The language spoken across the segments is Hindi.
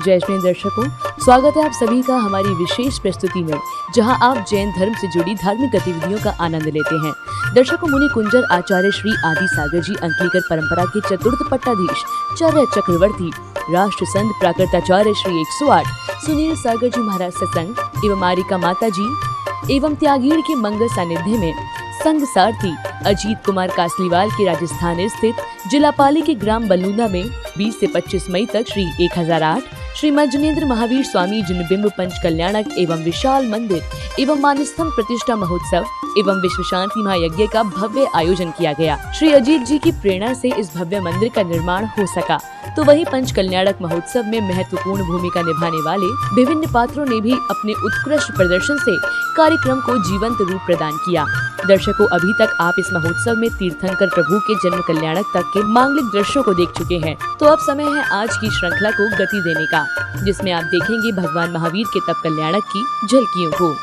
जय श्री दर्शकों, स्वागत है आप सभी का हमारी विशेष प्रस्तुति में, जहां आप जैन धर्म से जुड़ी धार्मिक गतिविधियों का आनंद लेते हैं। दर्शकों, मुनि कुंजर आचार्य श्री आदि सागर जी अंकलिकर परंपरा के चतुर्थ पट्टाधीश चर्य चक्रवर्ती राष्ट्र संत प्राकृताचार्य श्री 108 सुनील सागर जी महाराज सत्संग एवं मारिका माता जी एवं त्यागीड़ के मंगल सानिध्य में संघ सारथी अजीत कुमार कासलीवाल के राजस्थान स्थित जिलापाली के ग्राम बलूना में 20 से 25 मई तक श्री 1008 श्री मज्जनेन्द्र महावीर स्वामी जिनबिंब पंच कल्याणक एवं विशाल मंदिर एवं मानस्तंभ प्रतिष्ठा महोत्सव एवं विश्व शांति महायज्ञ का भव्य आयोजन किया गया। श्री अजीत जी की प्रेरणा से इस भव्य मंदिर का निर्माण हो सका, तो वही पंच कल्याणक महोत्सव में महत्वपूर्ण भूमिका निभाने वाले विभिन्न पात्रों ने भी अपने उत्कृष्ट प्रदर्शन से कार्यक्रम को जीवंत रूप प्रदान किया। दर्शकों, अभी तक आप इस महोत्सव में तीर्थंकर प्रभु के जन्म कल्याणक तक के मांगलिक दृश्यों को देख चुके हैं, तो अब समय है आज की श्रृंखला को गति देने का, जिसमें आप देखेंगे भगवान महावीर के तप कल्याणक की झलकियों को।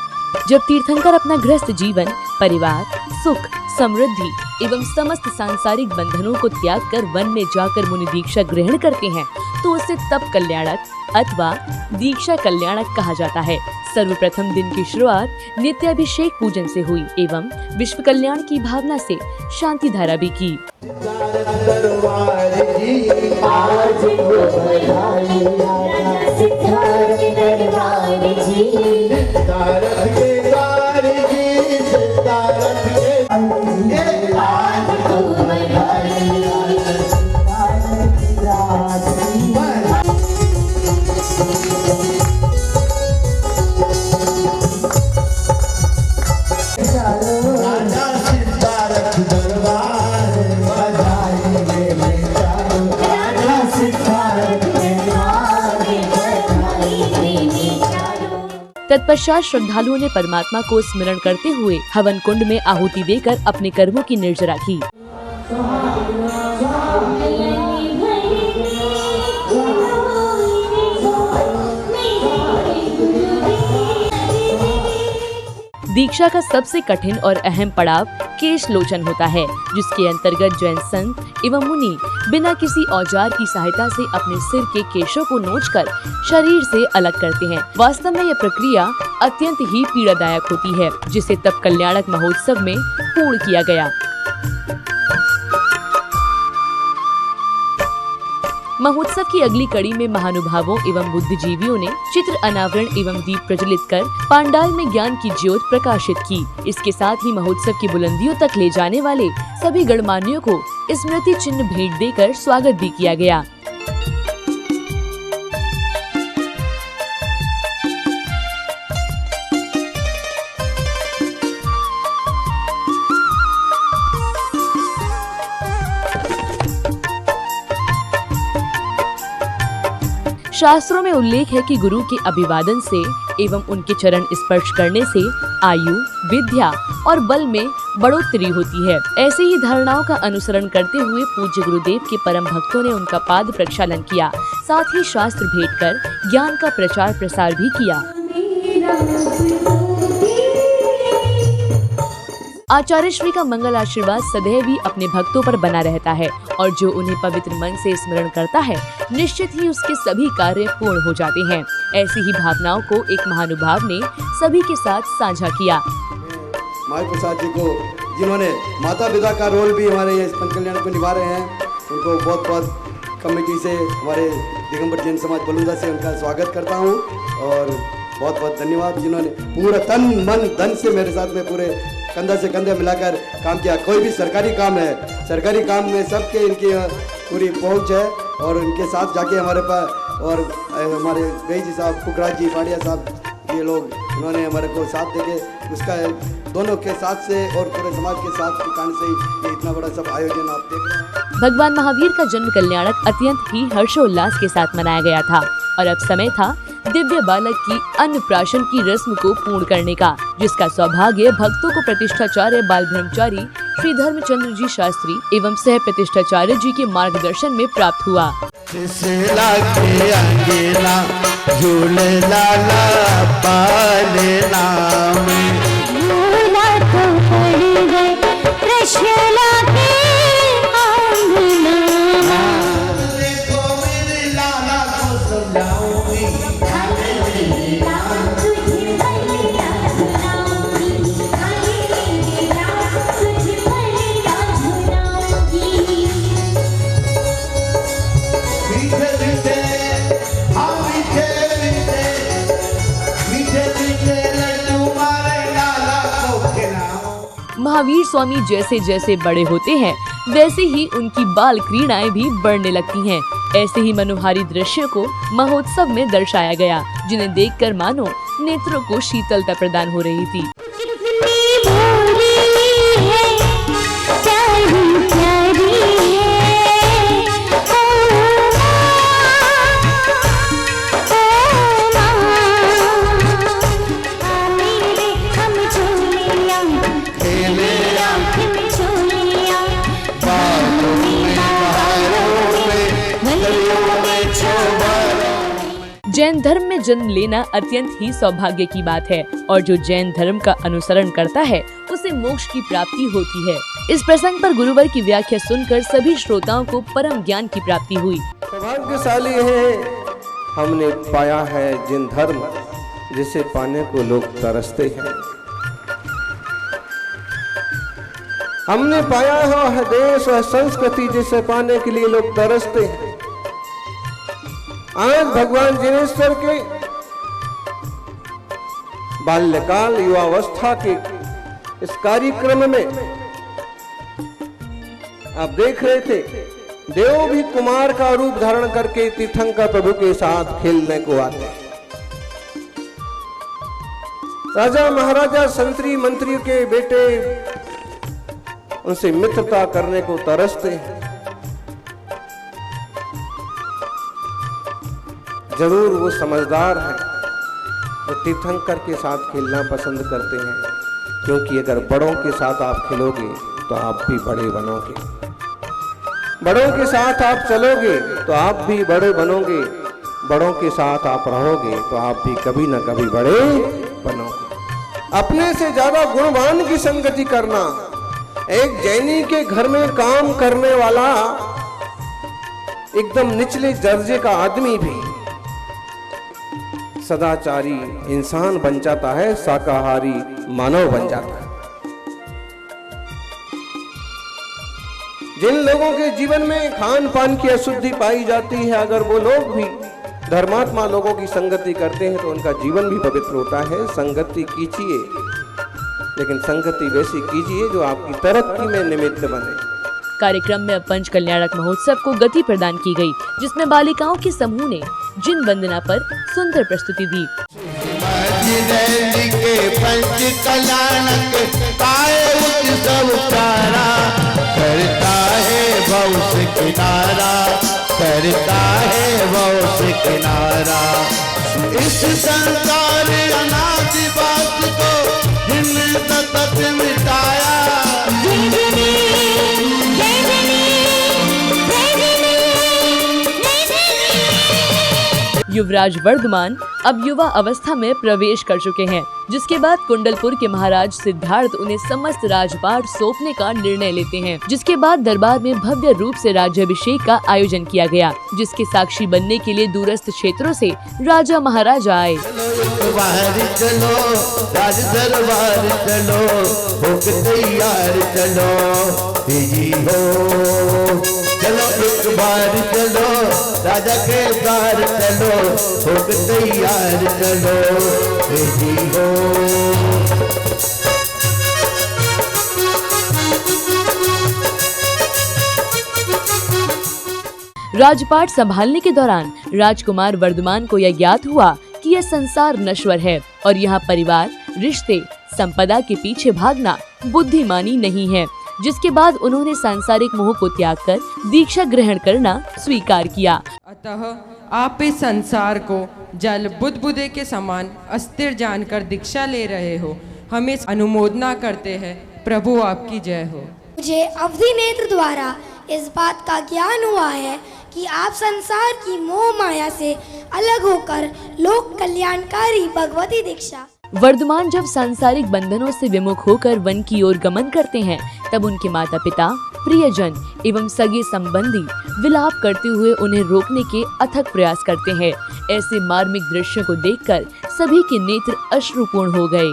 जब तीर्थंकर अपना गृहस्थ जीवन, परिवार, सुख, समृद्धि एवं समस्त सांसारिक बंधनों को त्याग कर वन में जाकर मुनि दीक्षा ग्रहण करते हैं, तो उसे तप कल्याणक अथवा दीक्षा कल्याणक कहा जाता है। सर्वप्रथम दिन की शुरुआत नित्याभिषेक पूजन से हुई एवं विश्व कल्याण की भावना से शांति धारा भी की। तत्पश्चात श्रद्धालुओं ने परमात्मा को स्मरण करते हुए हवन कुंड में आहुति देकर अपने कर्मों की निर्जरा की। दीक्षा का सबसे कठिन और अहम पड़ाव केश लोचन होता है, जिसके अंतर्गत जैन संत एवं मुनि बिना किसी औजार की सहायता से अपने सिर के केशों को नोचकर शरीर से अलग करते हैं। वास्तव में यह प्रक्रिया अत्यंत ही पीड़ादायक होती है, जिसे तप कल्याणक महोत्सव में पूर्ण किया गया। महोत्सव की अगली कड़ी में महानुभावों एवं बुद्धिजीवियों ने चित्र अनावरण एवं दीप प्रज्वलित कर पांडाल में ज्ञान की ज्योत प्रकाशित की। इसके साथ ही महोत्सव की बुलंदियों तक ले जाने वाले सभी गणमान्यों को स्मृति चिन्ह भेंट देकर स्वागत भी किया गया। शास्त्रों में उल्लेख है कि गुरु के अभिवादन से एवं उनके चरण स्पर्श करने से आयु, विद्या और बल में बढ़ोतरी होती है। ऐसे ही धारणाओं का अनुसरण करते हुए पूज्य गुरुदेव के परम भक्तों ने उनका पाद प्रक्षालन किया, साथ ही शास्त्र भेंट कर ज्ञान का प्रचार प्रसार भी किया। आचार्य श्री का मंगल आशीर्वाद सदैव ही अपने भक्तों पर बना रहता है और जो उन्हें पवित्र मन से स्मरण करता है, निश्चित ही उसके सभी कार्य पूर्ण हो जाते हैं। ऐसी ही भावनाओं को एक महानुभाव ने सभी के साथ साझा किया। माई प्रसाद जी को, जिन्होंने माता पिता का रोल भी हमारे ये पंच कल्याण को निभा रहे हैं, उनको बहुत बहुत कमेटी से, हमारे दिगंबर जैन समाज बलूंदा से उनका स्वागत करता हूँ और बहुत बहुत धन्यवाद, जिन्होंने पूरा तन मन धन से मेरे साथ में पूरे कंधा से कंधे मिलाकर काम किया। कोई भी सरकारी काम है, सरकारी काम में सबके इनकी पूरी पहुंच है और उनके साथ जाके हमारे पास और हमारे गई जी साहब, फुकराज जी, पाड़िया साहब, ये लोग उन्होंने हमारे को साथ देके उसका दोनों के साथ से और पूरे समाज के साथ के कारण से ये इतना बड़ा सब आयोजन आप देख रहे हैं। भगवान महावीर का जन्म कल्याणक अत्यंत ही हर्षोल्लास के साथ मनाया गया था और अब समय था दिव्य बालक की अन्नप्राशन की रस्म को पूर्ण करने का, जिसका सौभाग्य भक्तों को प्रतिष्ठाचार्य बाल ब्रह्मचारी श्री धर्मचंद्र जी शास्त्री एवं सह प्रतिष्ठाचार्य जी के मार्गदर्शन में प्राप्त हुआ। समझाऊंगी महावीर स्वामी जैसे जैसे बड़े होते हैं वैसे ही उनकी बाल क्रीड़ाएं भी बढ़ने लगती हैं। ऐसे ही मनोहारी दृश्य को महोत्सव में दर्शाया गया, जिन्हें देखकर मानो नेत्रों को शीतलता प्रदान हो रही थी। जैन धर्म में जन्म लेना अत्यंत ही सौभाग्य की बात है और जो जैन धर्म का अनुसरण करता है उसे मोक्ष की प्राप्ति होती है। इस प्रसंग पर गुरुवर की व्याख्या सुनकर सभी श्रोताओं को परम ज्ञान की प्राप्ति हुई। सौभाग्यशाली है, हमने पाया है जैन धर्म जिसे पाने को लोग तरसते हैं। हमने पाया है देश और संस्कृति जिसे पाने के लिए लोग तरसते हैं। आज भगवान जिनेश्वर के बाल्यकाल युवावस्था के इस कार्यक्रम में आप देख रहे थे, देव भी कुमार का रूप धारण करके तीर्थंकर प्रभु के साथ खेलने को आते हैं। राजा महाराजा संतरी मंत्रियों के बेटे उनसे मित्रता करने को तरसते हैं। जरूर वो समझदार हैं, वो तीर्थंकर के साथ खेलना पसंद करते हैं, क्योंकि अगर बड़ों के साथ आप खेलोगे तो आप भी बड़े बनोगे, बड़ों के साथ आप चलोगे तो आप भी बड़े बनोगे, बड़ों के साथ आप रहोगे तो आप भी कभी न कभी बड़े बनोगे। अपने से ज्यादा गुणवान की संगति करना, एक जैनी के घर में काम करने वाला एकदम निचले दर्जे का आदमी भी सदाचारी इंसान बन जाता है, शाकाहारी मानव बन जाता है। जिन लोगों के जीवन में खान पान की अशुद्धि पाई जाती है, अगर वो लोग भी धर्मात्मा लोगों की संगति करते हैं तो उनका जीवन भी पवित्र होता है। संगति कीजिए, लेकिन संगति वैसी कीजिए जो आपकी तरक्की में निमित्त बने। कार्यक्रम में पंच कल्याणक महोत्सव को गति प्रदान की गई, जिसमें बालिकाओं के समूह ने जिन वंदना पर सुंदर प्रस्तुति दी। के पंच कल्याणक पाए उत्सव सारा, करता है भव से किनारा, करता है भव से किनारा। इस संसार अनादि बात को हिम्मत तक मिटाया। युवराज वर्धमान अब युवा अवस्था में प्रवेश कर चुके हैं, जिसके बाद कुंडलपुर के महाराज सिद्धार्थ उन्हें समस्त राजपाट सौंपने का निर्णय लेते हैं, जिसके बाद दरबार में भव्य रूप से राज्याभिषेक का आयोजन किया गया, जिसके साक्षी बनने के लिए दूरस्थ क्षेत्रों से राजा महाराजा आए। चलो राज दरबार चलो, होके तैयार चलो, चलो एक बार चलो, राजा के द्वार चलो, होके तैयार चलो, हो। राजपाट संभालने के दौरान राजकुमार वर्धमान को यह ज्ञात हुआ कि यह संसार नश्वर है और यहाँ परिवार, रिश्ते, संपदा के पीछे भागना बुद्धिमानी नहीं है, जिसके बाद उन्होंने सांसारिक मोह को त्याग कर दीक्षा ग्रहण करना स्वीकार किया। अतः आप इस संसार को जल बुदबुदे के समान अस्थिर जानकर दीक्षा ले रहे हो, हम इस अनुमोदना करते हैं। प्रभु आपकी जय हो। मुझे अवधि नेत्र द्वारा इस बात का ज्ञान हुआ है कि आप संसार की मोह माया से अलग होकर लोक कल्याणकारी भगवती दीक्षा। वर्धमान जब सांसारिक बंधनों से विमुख होकर वन की ओर गमन करते हैं, तब उनके माता पिता, प्रियजन एवं सगे संबंधी विलाप करते हुए उन्हें रोकने के अथक प्रयास करते हैं। ऐसे मार्मिक दृश्यों को देखकर सभी के नेत्र अश्रुपूर्ण हो गए।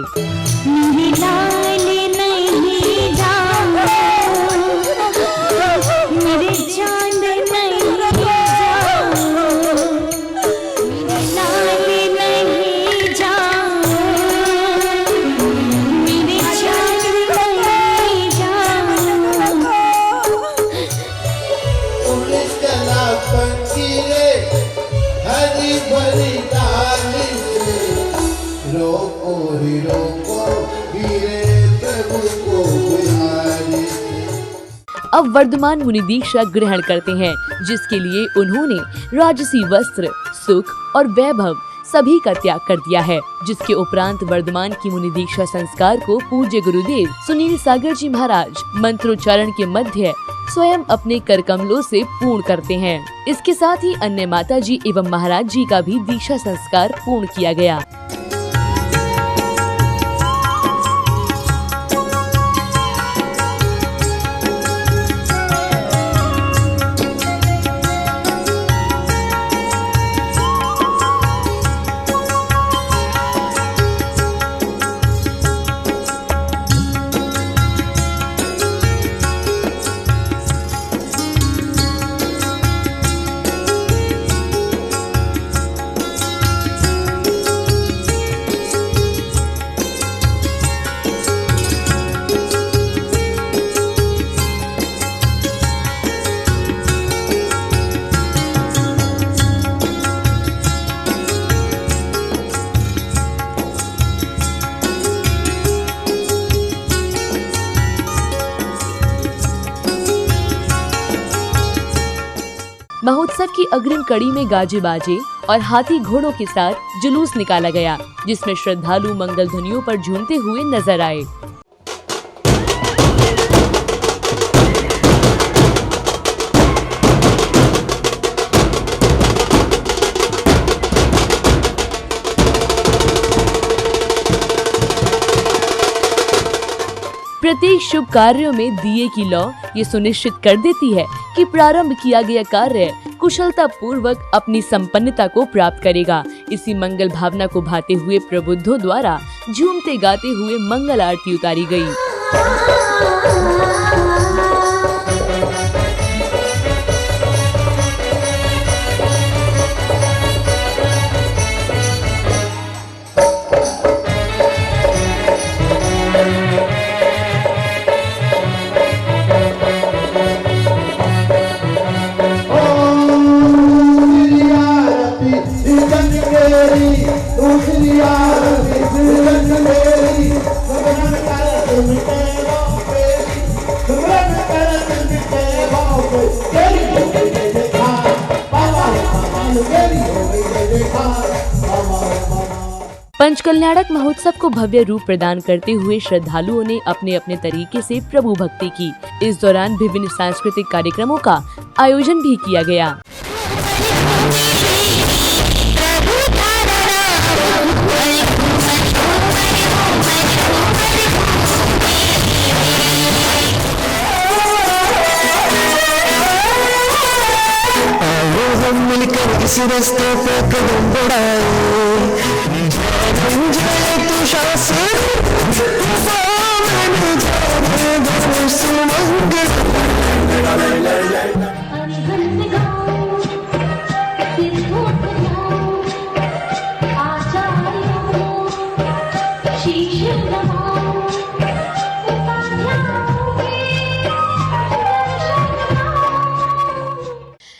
अब वर्धमान मुनि दीक्षा ग्रहण करते हैं, जिसके लिए उन्होंने राजसी वस्त्र, सुख और वैभव सभी का त्याग कर दिया है। जिसके उपरांत वर्धमान की मुनि दीक्षा संस्कार को पूज्य गुरुदेव सुनील सागर जी महाराज मंत्रोच्चारण के मध्य स्वयं अपने कर कमलों से पूर्ण करते हैं। इसके साथ ही अन्य माता जी एवं महाराज जी का भी दीक्षा संस्कार पूर्ण किया गया। महोत्सव की अग्रिम कड़ी में गाजे बाजे और हाथी घोड़ों के साथ जुलूस निकाला गया, जिसमें श्रद्धालु मंगल ध्वनियों पर झूमते हुए नजर आए। प्रत्येक शुभ कार्यों में दिए की लौ ये सुनिश्चित कर देती है कि प्रारंभ किया गया कार्य कुशलता पूर्वक अपनी संपन्नता को प्राप्त करेगा। इसी मंगल भावना को भाते हुए प्रबुद्धों द्वारा झूमते गाते हुए मंगल आरती उतारी गई। पंचकल्याणक महोत्सव को भव्य रूप प्रदान करते हुए श्रद्धालुओं ने अपने अपने तरीके से प्रभु भक्ति की। इस दौरान विभिन्न सांस्कृतिक कार्यक्रमों का आयोजन भी किया गया। मिलकर इस रास्ते पे कदम बढ़ाए, तू शासन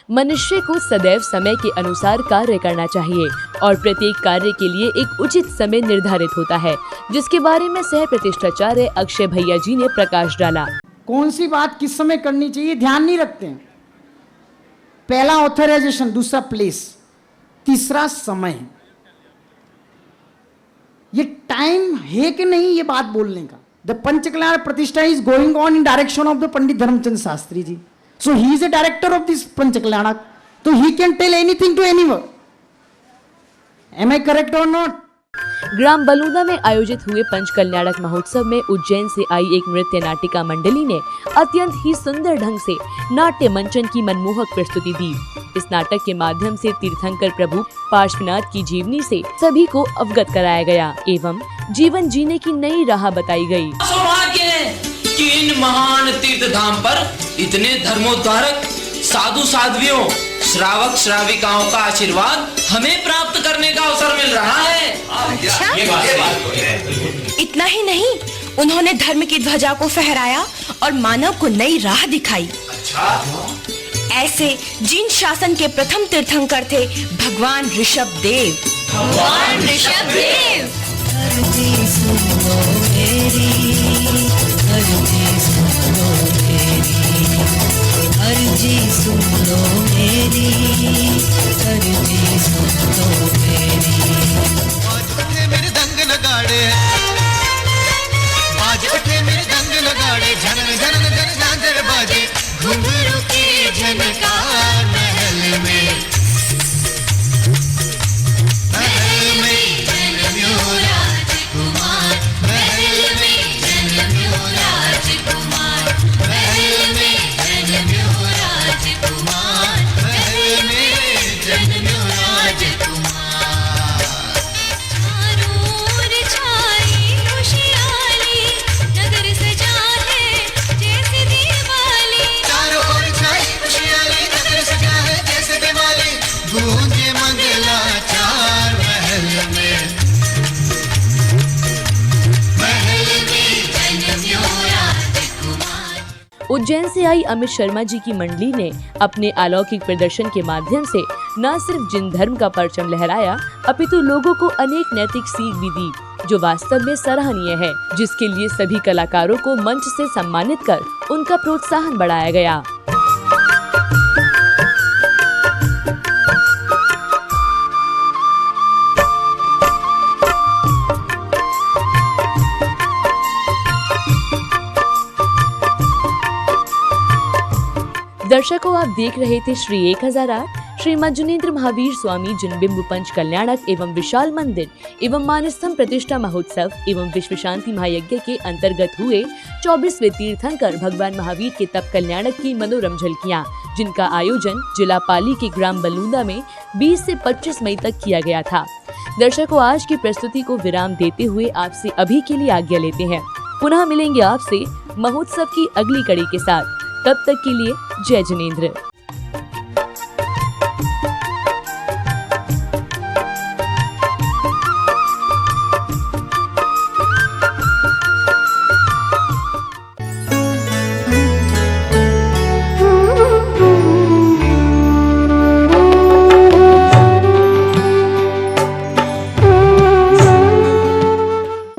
मनुष्य को सदैव समय के अनुसार कार्य करना चाहिए और प्रत्येक कार्य के लिए एक उचित समय निर्धारित होता है, जिसके बारे में सह प्रतिष्ठाचार्य अक्षय भैया जी ने प्रकाश डाला। कौन सी बात किस समय करनी चाहिए ध्यान नहीं रखते हैं। पहला ऑथराइजेशन, दूसरा प्लेस, तीसरा समय। ये टाइम है कि नहीं ये बात बोलने का। The Panchkalyan Pratishtha is going on in direction of the Pandit Dharmchand Shastri ji. So he is a director of this Panchakल्याणक. So he can tell anything to anyone. Am I correct or not? ग्राम बलूदा में आयोजित हुए पंचकल्याणक महोत्सव में उज्जैन से आई एक नृत्य नाटिका मंडली ने अत्यंत ही सुंदर ढंग से नाट्य मंचन की मनमोहक प्रस्तुति दी। इस नाटक के माध्यम से तीर्थंकर प्रभु पार्श्वनाथ की जीवनी से सभी को अवगत कराया गया एवं जीवन जीने की नई राह बताई गई। सौभाग्य है कि इन महान तीर्थ धाम पर इतने धर्मोद्धारक साधु साध्वियों, श्रावक श्राविकाओं का आशीर्वाद हमें प्राप्त करने का अवसर मिल रहा है। अच्छा? ये बात तो है। इतना ही नहीं, उन्होंने धर्म की ध्वजा को फहराया और मानव को नई राह दिखाई। अच्छा? ऐसे जिन शासन के प्रथम तीर्थंकर थे भगवान ऋषभ देव। अर्जी सुन लो मेरी, अर्जी सुन लो मेरी, अर्जी सुन लो मेरी। आज उठे मेरे दंग नगाड़े, आज उठे मेरे दंग नगाड़े, झनन झनन झन झांझर बाजे, घुंघरू के झनकार महल में, महल में जन्म्यो राजकुमार, महल में जन्म्यो राजकुमार, महल में जन्म्यो राजकुमार, महल में जन्म्यो राजकुमार। गूंजे मंगलाचार महल में, महल में जन्म्यो राजकुमार। उज्जैन से आई अमित शर्मा जी की मंडली ने अपने अलौकिक प्रदर्शन के माध्यम से न सिर्फ जिन धर्म का परचम लहराया, अपितु लोगों को अनेक नैतिक सीख भी दी, जो वास्तव में सराहनीय है, जिसके लिए सभी कलाकारों को मंच से सम्मानित कर उनका प्रोत्साहन बढ़ाया गया। दर्शकों, आप देख रहे थे श्री 1008 श्री मंजुनेन्द्र महावीर स्वामी जिनबिंब पंच कल्याणक एवं विशाल मंदिर एवं मानस्तंभ प्रतिष्ठा महोत्सव एवं विश्व शांति महायज्ञ के अंतर्गत हुए 24वें तीर्थंकर भगवान महावीर के तप कल्याणक की मनोरम झलकियाँ, जिनका आयोजन जिला पाली के ग्राम बलूंदा में 20 से 25 मई तक किया गया था। दर्शकों, आज की प्रस्तुति को विराम देते हुए आपसे अभी के लिए आज्ञा लेते हैं। पुनः मिलेंगे आपसे महोत्सव की अगली कड़ी के साथ। तब तक के लिए जय जिनेंद्र।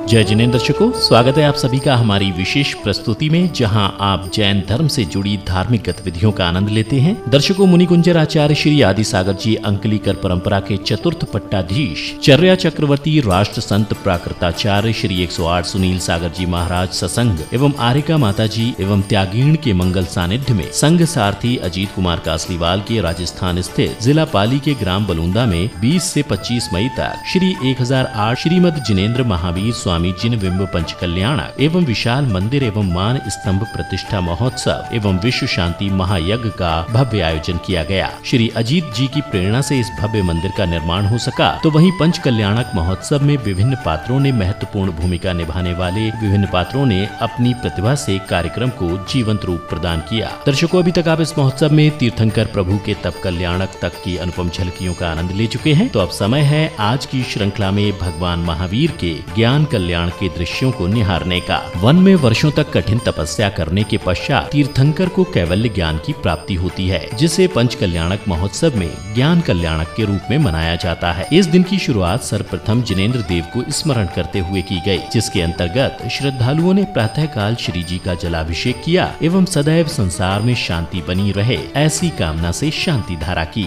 जय जिनेंद्र दर्शकों, स्वागत है आप सभी का हमारी विशेष प्रस्तुति में, जहां आप जैन धर्म से जुड़ी धार्मिक गतिविधियों का आनंद लेते हैं। दर्शकों, मुनि कुंजर आचार्य श्री आदि सागर जी अंकलीकर परंपरा के चतुर्थ पट्टाधीश चर्या चक्रवर्ती राष्ट्र संत प्राकृताचार्य श्री 108 सुनील सागर जी महाराज ससंग एवं आरिका माता जी एवं त्यागीण के मंगल सानिध्य में संघ सारथी अजीत कुमार कासलीवाल के राजस्थान स्थित जिला पाली के ग्राम बलूंदा में 20 से 25 मई तक श्री 1008 श्रीमद जिनेंद्र महावीर स्वामी जिनबिंब पंच कल्याणक एवं विशाल मंदिर एवं मान स्तंभ प्रतिष्ठा महोत्सव एवं विश्व शांति महायज्ञ का भव्य आयोजन किया गया। श्री अजीत जी की प्रेरणा से इस भव्य मंदिर का निर्माण हो सका, तो वहीं पंच कल्याणक महोत्सव में विभिन्न पात्रों ने महत्वपूर्ण भूमिका निभाने वाले विभिन्न पात्रों ने अपनी प्रतिभा से कार्यक्रम को जीवंत रूप प्रदान किया। दर्शकों, अभी तक आप इस महोत्सव में तीर्थंकर प्रभु के तप कल्याणक तक की अनुपम झलकियों का आनंद ले चुके हैं। तो अब समय है आज की श्रृंखला में भगवान महावीर के ज्ञान कल्याण के दृश्यों को निहारने का। वन में वर्षों तक कठिन तपस्या करने के पश्चात तीर्थंकर को कैवल्य ज्ञान की प्राप्ति होती है, जिसे पंच कल्याणक महोत्सव में ज्ञान कल्याणक के रूप में मनाया जाता है। इस दिन की शुरुआत सर्वप्रथम जिनेंद्र देव को स्मरण करते हुए की गई, जिसके अंतर्गत श्रद्धालुओं ने प्रातः काल श्री जी का जलाभिषेक किया एवं सदैव संसार में शांति बनी रहे, ऐसी कामना से शांति धारा की।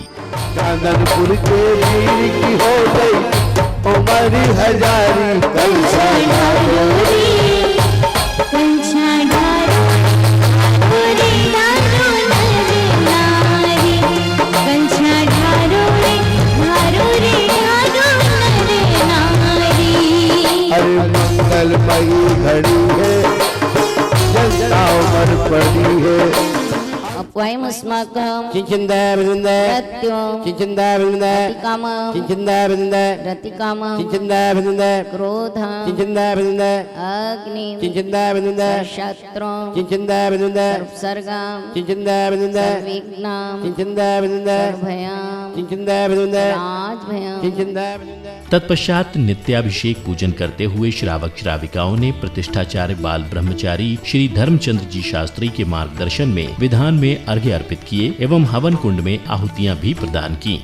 काननपुर के वीर की हो गई उमरी हजारी, कंसा ढारोरी, कंसा ढारोरी नारी, कंसा ढारोरी ढारोरी नारी। अरे मंगलमयी घड़ी है, जनता उमर पड़ी है। वयमस्माकं चिंचिंदाबिंदे सत्यं चिंचिंदाबिंदे रतिकामं चिंचिंदाबिंदे रतिकामं चिंचिंदाबिंदे क्रोधं चिंचिंदाबिंदे अग्निं चिंचिंदाबिंदे शत्रुं चिंचिंदाबिंदे सर्वसर्गं चिंचिंदाबिंदे सर्वविघ्नं चिंचिंदाबिंदे सर्वभयं चिंचिंदाबिंदे राजभयं चिंचिंदाबिंदे। तत्पश्चात नित्याभिषेक पूजन करते हुए श्रावक श्राविकाओं ने प्रतिष्ठाचार्य बाल ब्रह्मचारी श्री धर्मचंद्र जी शास्त्री के मार्गदर्शन में विधान में अर्घ्य अर्पित किए एवं हवन कुंड में आहुतियां भी प्रदान की।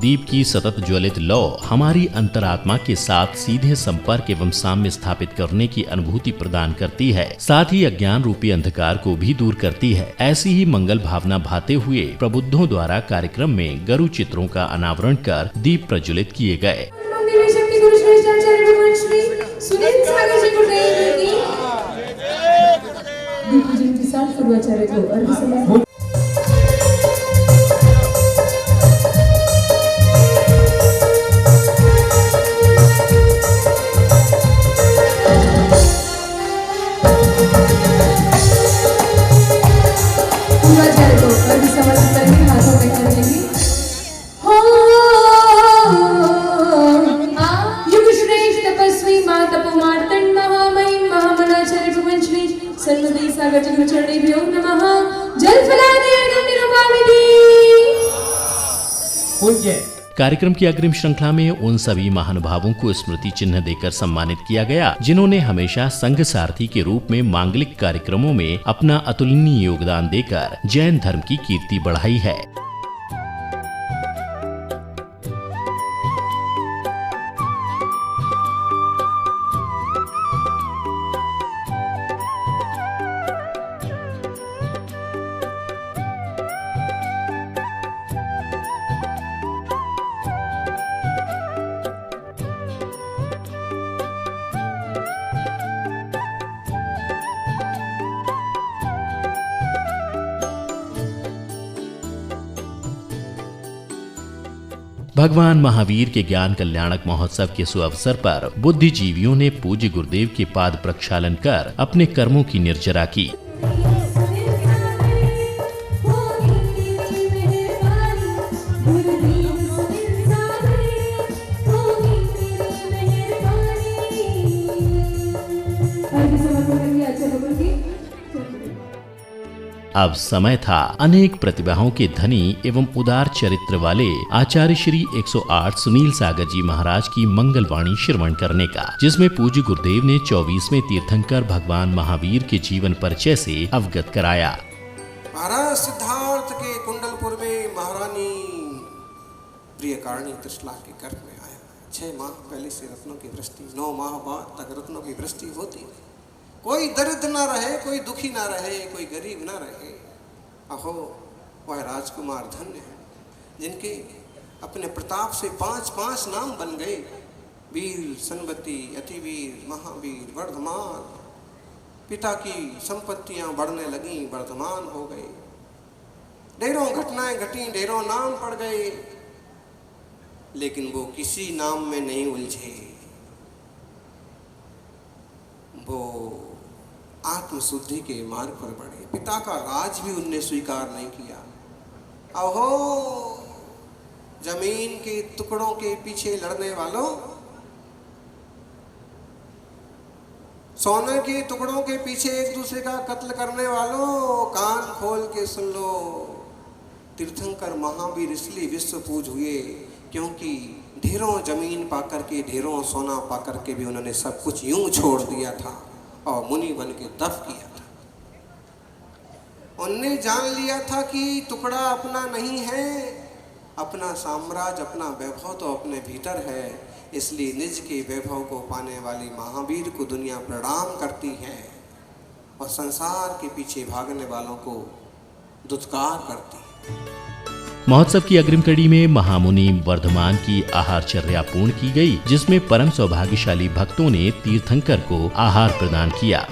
दीप की सतत ज्वलित लौ हमारी अंतरात्मा के साथ सीधे संपर्क एवं साम्य स्थापित करने की अनुभूति प्रदान करती है, साथ ही अज्ञान रूपी अंधकार को भी दूर करती है। ऐसी ही मंगल भावना भाते हुए प्रबुद्धों द्वारा कार्यक्रम में गरु चित्रों का अनावरण कर दीप प्रज्वलित किए गए। कार्यक्रम की अग्रिम श्रृंखला में उन सभी महानुभावों को स्मृति चिन्ह देकर सम्मानित किया गया जिन्होंने हमेशा संघ सारथी के रूप में मांगलिक कार्यक्रमों में अपना अतुलनीय योगदान देकर जैन धर्म की कीर्ति बढ़ाई है। भगवान महावीर के ज्ञान कल्याणक महोत्सव के सुअवसर पर बुद्धिजीवियों ने पूज्य गुरुदेव के पाद प्रक्षालन कर अपने कर्मों की निर्जरा की। अब समय था अनेक प्रतिभाओं के धनी एवं उदार चरित्र वाले आचार्य श्री 108 सुनील सागर जी महाराज की मंगलवाणी श्रवण करने का, जिसमें पूज्य गुरुदेव ने 24वें तीर्थंकर भगवान महावीर के जीवन परिचय से अवगत कराया। महाराज सिद्धार्थ के कुंडलपुर में महारानी प्रियकारिणी त्रिशला के गर्भ में आया। 6 माह पहले से रत्नों की वृष्टि, 9 माह बाद तक रत्नों की वृष्टि होती। कोई दरिद्र ना रहे, कोई दुखी ना रहे, कोई गरीब ना रहे। अहो वह राजकुमार धन्य है जिनके अपने प्रताप से 5 नाम बन गए। वीर, सनबती, अतिवीर, महावीर, वर्धमान। पिता की संपत्तियां बढ़ने लगी, वर्धमान हो गए। ढेरों घटनाएं घटी, ढेरों नाम पड़ गए, लेकिन वो किसी नाम में नहीं उलझे। वो आत्मशुद्धि के मार्ग पर बढ़े। पिता का राज भी उनने स्वीकार नहीं किया। अहो जमीन के टुकड़ों के पीछे लड़ने वालों, सोने के टुकड़ों के पीछे एक दूसरे का कत्ल करने वालों, कान खोल के सुन लो। तीर्थंकर महावीर इसलिए विश्व पूज हुए क्योंकि ढेरों जमीन पाकर के, ढेरों सोना पाकर के भी उन्होंने सब कुछ यूं छोड़ दिया था और मुनि बन के तप किया था। उनने जान लिया था कि टुकड़ा अपना नहीं है, अपना साम्राज्य अपना वैभव तो अपने भीतर है। इसलिए निज के वैभव को पाने वाली महावीर को दुनिया प्रणाम करती है और संसार के पीछे भागने वालों को दुत्कार करती है। महोत्सव की अग्रिम कड़ी में महामुनि वर्धमान की आहारचर्या पूर्ण की गई, जिसमें परम सौभाग्यशाली भक्तों ने तीर्थंकर को आहार प्रदान किया।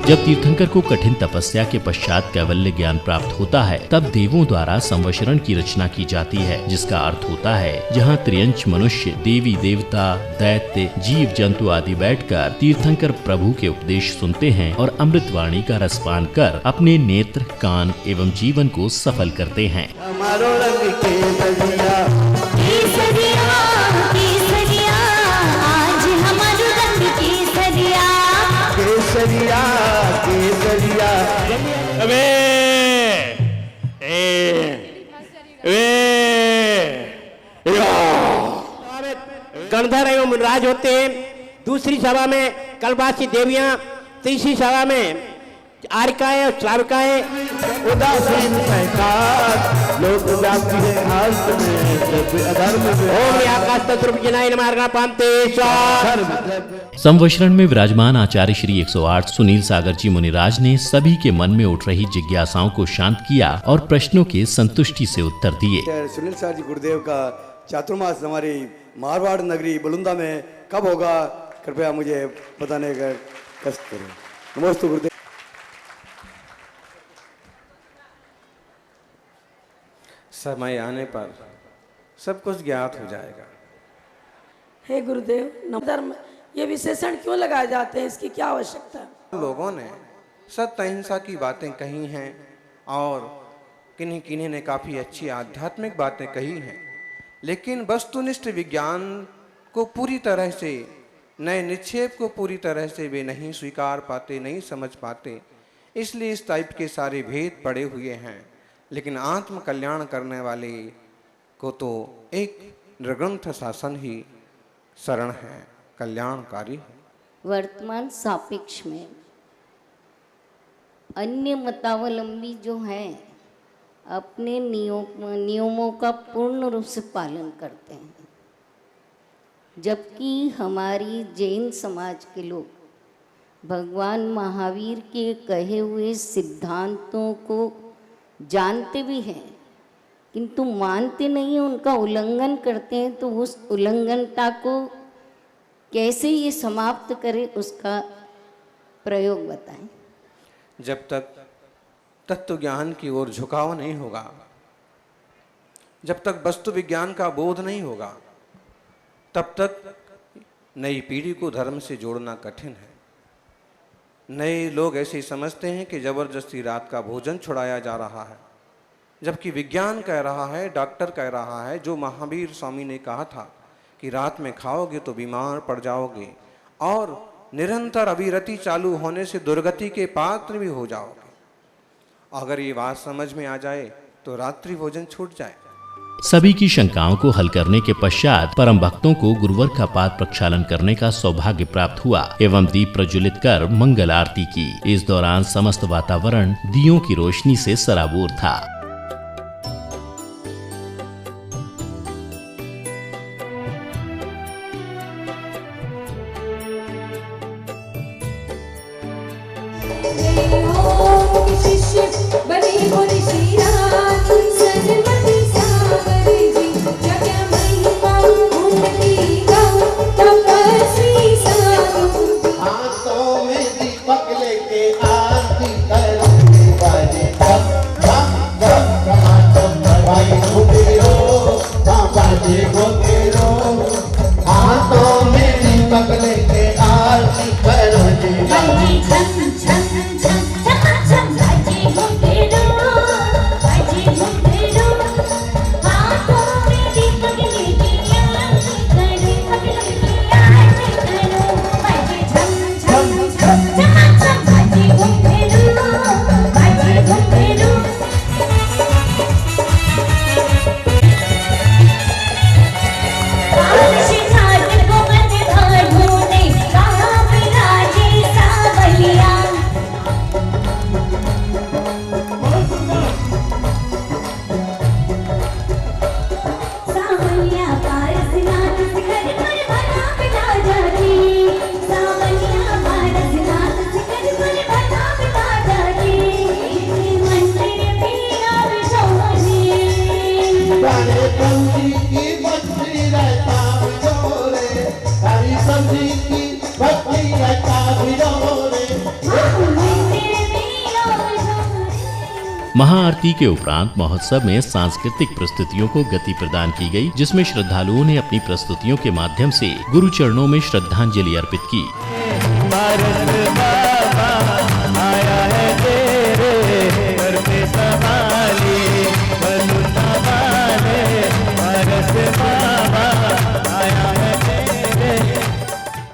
जब तीर्थंकर को कठिन तपस्या के पश्चात कैवल्य ज्ञान प्राप्त होता है, तब देवों द्वारा संवशरण की रचना की जाती है, जिसका अर्थ होता है जहाँ त्रियंच मनुष्य, देवी देवता, दैत्य, जीव जंतु आदि बैठकर तीर्थंकर प्रभु के उपदेश सुनते हैं और अमृतवाणी का रसपान कर अपने नेत्र, कान एवं जीवन को सफल करते हैं। केसरिया केसरिया अबे गणधर एवं मुनिराज होते हैं। दूसरी सभा में कल्पवासी देवियां, तीसरी सभा में आर्यकाएं और श्राविकाएं। उदासीन सहकार लोक व्यापी है हाथ में जब अधर्म में ओम आकाश तत्व जनाय नमः पांते संवशरण में विराजमान आचार्य श्री 108 सुनील सागर जी मुनिराज ने सभी के मन में उठ रही जिज्ञासाओं को शांत किया और प्रश्नों के संतुष्टि से उत्तर दिए। सुनील सागर जी गुरुदेव का चातुर्मास हमारी मारवाड़ नगरी बलुंदा में कब होगा, कृपया मुझे बताने का कष्ट करें। नमस्ते गुरुदेव। समय आने पर सब कुछ ज्ञात हो जाएगा। हे गुरुदेव, नवधर्म ये विशेषण क्यों लगाए जाते हैं, इसकी क्या आवश्यकता है? लोगों ने सत्य अहिंसा की बातें कही हैं और किन्हीं किन्हीं ने काफ़ी अच्छी आध्यात्मिक बातें कही हैं, लेकिन वस्तुनिष्ठ विज्ञान को पूरी तरह से, नए निक्षेप को पूरी तरह से वे नहीं स्वीकार पाते, नहीं समझ पाते। इसलिए इस टाइप के सारे भेद पड़े हुए हैं। लेकिन आत्म कल्याण करने वाले को तो एक निर्ग्रंथ शासन ही शरण है, कल्याणकारी है। वर्तमान सापेक्ष में अन्य मतावलंबी जो हैं अपने नियमों का पूर्ण रूप से पालन करते हैं, जबकि हमारी जैन समाज के लोग भगवान महावीर के कहे हुए सिद्धांतों को जानते भी हैं किंतु मानते नहीं, उनका उल्लंघन करते हैं। तो उस उल्लंघनता को कैसे ये समाप्त करें, उसका प्रयोग बताएं। जब तक तत्व ज्ञान की ओर झुकाव नहीं होगा, जब तक वस्तु विज्ञान का बोध नहीं होगा, तब तक नई पीढ़ी को धर्म से जोड़ना कठिन है। नए लोग ऐसे समझते हैं कि जबरदस्ती रात का भोजन छुड़ाया जा रहा है, जबकि विज्ञान कह रहा है, डॉक्टर कह रहा है, जो महावीर स्वामी ने कहा था कि रात में खाओगे तो बीमार पड़ जाओगे और निरंतर अविरति चालू होने से दुर्गति के पात्र भी हो जाओगे। अगर ये बात समझ में आ जाए तो रात्रि भोजन छूट जाए। सभी की शंकाओं को हल करने के पश्चात परम भक्तों को गुरुवर का पाद प्रक्षालन करने का सौभाग्य प्राप्त हुआ एवं दीप प्रज्वलित कर मंगल आरती की। इस दौरान समस्त वातावरण दियों की रोशनी से सराबोर था। शिष्य बने हो ऋषि राज, सरस्वती सा महाआरती के उपरांत महोत्सव में सांस्कृतिक प्रस्तुतियों को गति प्रदान की गई, जिसमें श्रद्धालुओं ने अपनी प्रस्तुतियों के माध्यम से गुरु चरणों में श्रद्धांजलि अर्पित की।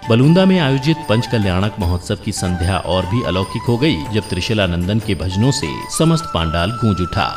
बलूंदा में आयोजित पंच कल्याणक महोत्सव की संध्या और भी अलौकिक हो गई, जब त्रिशला नंदन के भजनों से समस्त पांडाल गूंज उठा।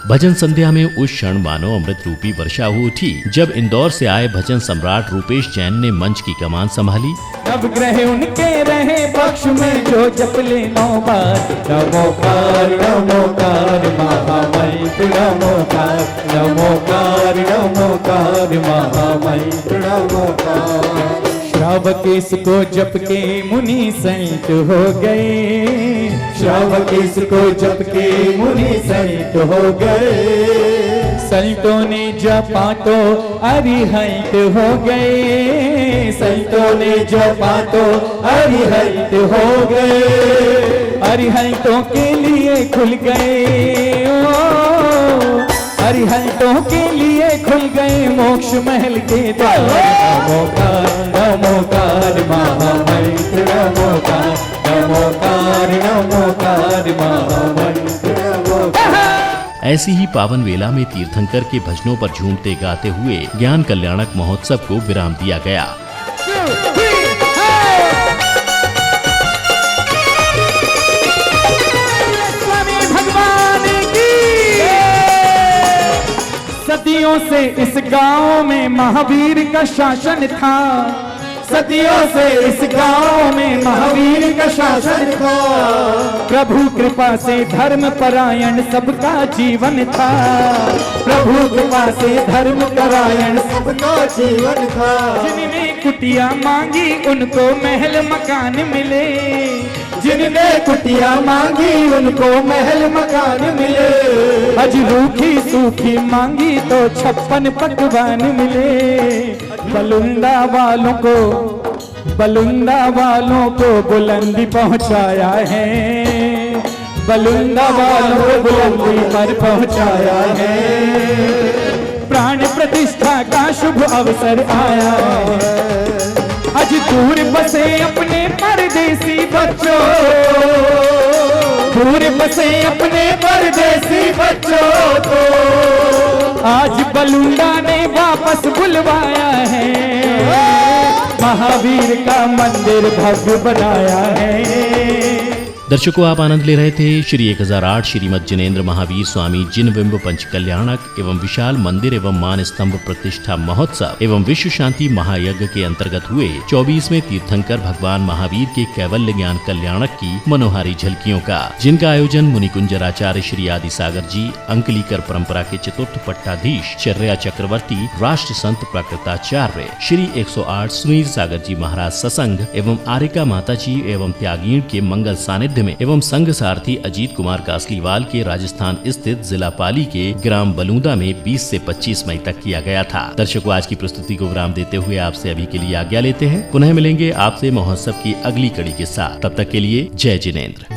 भजन संध्या में उस क्षण मानो अमृत रूपी वर्षा हो उठी, जब इंदौर से आए भजन सम्राट रूपेश जैन ने मंच की कमान संभाली। नवग्रह उनके रहे पक्ष में जो जप ले 9 बार, नमोकार नमोकार महामंत्र नमोकार, नमोकार नमोकार महामंत्र नमोकार। श्रावक इसको जप के मुनि संत हो गए, श्रावक इसको जप के मुनि संत हो गए। संतों ने जपा तो अरिहंत हो गए, संतों ने जपा तो अरिहंत हो गए। अरिहंतों के लिए खुल गए, अरिहंतों के लिए खुल गए मोक्ष महल के द्वार। नमोकार नमोकार महामंत्र नमोकार, नमोकार नमोकार महामंत्र नमोकार। ऐसी ही पावन वेला में तीर्थंकर के भजनों पर झूमते गाते हुए ज्ञान कल्याणक महोत्सव को विराम दिया गया। सदियों से इस गांव में महावीर का शासन था, सदियों से इस गांव में महावीर का शासन था। प्रभु कृपा से धर्म परायण सबका जीवन था, प्रभु कृपा से धर्म परायण सबका जीवन था। जिनने कुटिया मांगी उनको महल मकान मिले, जिनने कुटिया मांगी उनको महल मकान मिले। अज रूखी सूखी मांगी तो 56 पकवान मिले। बलुंदा वालों को बुलंदी पहुंचाया है, बलुंदा वालों को बुलंदी पर पहुंचाया है। प्राण प्रतिष्ठा का शुभ अवसर आया है। आज दूर बसे अपने परदेसी बच्चों, दूर बसे अपने परदेसी बच्चों को आज बलुंदा ने वापस बुलवाया है। महावीर का मंदिर भव्य बनाया है। दर्शकों, आप आनंद ले रहे थे श्री 1008 श्रीमद जिनेन्द्र महावीर स्वामी जिनबिंब पंच कल्याणक एवं विशाल मंदिर एवं मान स्तंभ प्रतिष्ठा महोत्सव एवं विश्व शांति महायज्ञ के अंतर्गत हुए 24वें तीर्थंकर भगवान महावीर के कैवल्य ज्ञान कल्याणक की मनोहारी झलकियों का, जिनका आयोजन मुनिकुंजर आचार्य श्री आदि सागर जी, अंकलीकर परंपरा के चतुर्थ पट्टाधीश चर्या चक्रवर्ती, राष्ट्र संत प्राकृताचार्य श्री 108 सुनील सागर जी महाराज ससंग एवं आरिका माता जी एवं त्यागीण के मंगल सानिध्य में एवं संघ सारथी अजीत कुमार कासलीवाल के राजस्थान स्थित जिला पाली के ग्राम बलूंदा में 20 से 25 मई तक किया गया था। दर्शकों, आज की प्रस्तुति को विराम देते हुए आपसे अभी के लिए आज्ञा लेते हैं। पुनः मिलेंगे आपसे महोत्सव की अगली कड़ी के साथ। तब तक के लिए जय जिनेन्द्र।